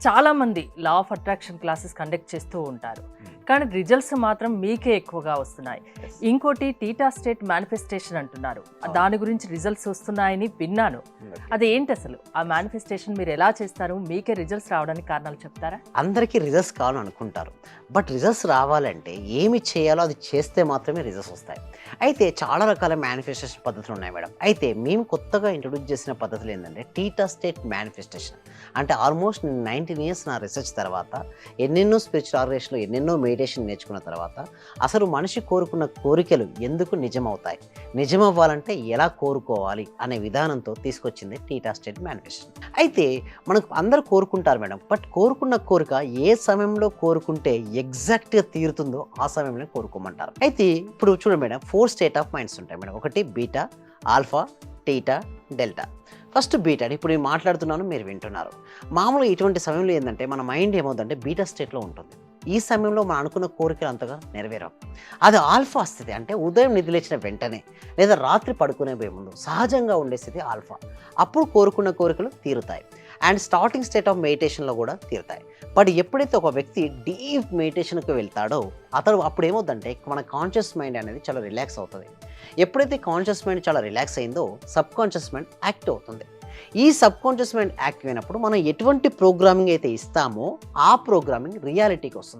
చాలామంది law of attraction classes conduct చేస్తూ ఉంటారు, కానీ రిజల్ట్స్ మాత్రం మీకే ఎక్కువగా వస్తున్నాయి. ఇంకోటి టీటా స్టేట్ మేనిఫెస్టేషన్ అంటున్నారు, దాని గురించి రిజల్ట్స్ వస్తున్నాయని విన్నాను. అదేంటి అసలు ఆ మేనిఫెస్టేషన్ మీరు ఎలా చేస్తారు? మీకే రిజల్ట్స్ రావడానికి కారణాలు చెప్తారా? అందరికీ రిజల్ట్స్ కావాలని అనుకుంటారు, బట్ రిజల్ట్స్ రావాలంటే ఏమి చేయాలో అది చేస్తే మాత్రమే రిజల్ట్స్ వస్తాయి. అయితే చాలా రకాల మేనిఫెస్టేషన్ పద్ధతులు ఉన్నాయి మేడం. అయితే మేము కొత్తగా ఇంట్రొడ్యూస్ చేసిన పద్ధతులు ఏంటంటే టీటా స్టేట్ మేనిఫెస్టేషన్. అంటే ఆల్మోస్ట్ 19 ఇయర్స్ నా రీసెర్చ్ తర్వాత, ఎన్నెన్నో స్పిరిచువల్ ఆర్గనైజేషన్లో ఎన్నెన్నో మెడిటేషన్ నేర్చుకున్న తర్వాత అసలు మనిషి కోరుకున్న కోరికలు ఎందుకు నిజమవుతాయి, నిజమవ్వాలంటే ఎలా కోరుకోవాలి అనే విధానంతో తీసుకొచ్చింది టీటా స్టేట్ మేనిఫెస్టేషన్. అయితే మనకు అందరూ కోరుకుంటారు మేడం, బట్ కోరుకున్న కోరిక ఏ సమయంలో కోరుకుంటే ఎగ్జాక్ట్గా తీరుతుందో ఆ సమయంలో కోరుకోమంటారు. అయితే ఇప్పుడు చూడండి మేడం, 4 స్టేట్ ఆఫ్ మైండ్స్ ఉంటాయి మేడం. ఒకటి beta, alpha, theta, delta. First beta, ఇప్పుడు నేను మాట్లాడుతున్నాను, మీరు వింటున్నారు. మామూలుగా ఇటువంటి సమయంలో ఏంటంటే మన మైండ్ ఏమవుతుందంటే బీటా స్టేట్లో ఉంటుంది. ఈ సమయంలో మనం అనుకున్న కోరికలు అంతగా నెరవేరాం. అది ఆల్ఫా స్థితి, అంటే ఉదయం నిద్రలేచిన వెంటనే లేదా రాత్రి పడుకునే ముందు సహజంగా ఉండే స్థితి ఆల్ఫా. అప్పుడు కోరుకున్న కోరికలు తీరుతాయి. అండ్ స్టార్టింగ్ స్టేట్ ఆఫ్ మెడిటేషన్లో కూడా తీరుతాయి. బట్ ఎప్పుడైతే ఒక వ్యక్తి డీప్ మెడిటేషన్కి వెళ్తాడో అప్పుడు ఏమవుతుందంటే మన కాన్షియస్ మైండ్ అనేది చాలా రిలాక్స్ అవుతుంది. ఎప్పుడైతే కాన్షియస్ మైండ్ చాలా రిలాక్స్ అయిందో సబ్ కాన్షియస్ మైండ్ యాక్టివ్ అవుతుంది. ఈ సబ్ కాన్షియస్ మైండ్ యాక్టివ్ అయినప్పుడు మనం ఎటువంటి ప్రోగ్రామింగ్ అయితే ఇస్తామో ఆ ప్రోగ్రామింగ్ రియాలిటీకి వస్తుంది.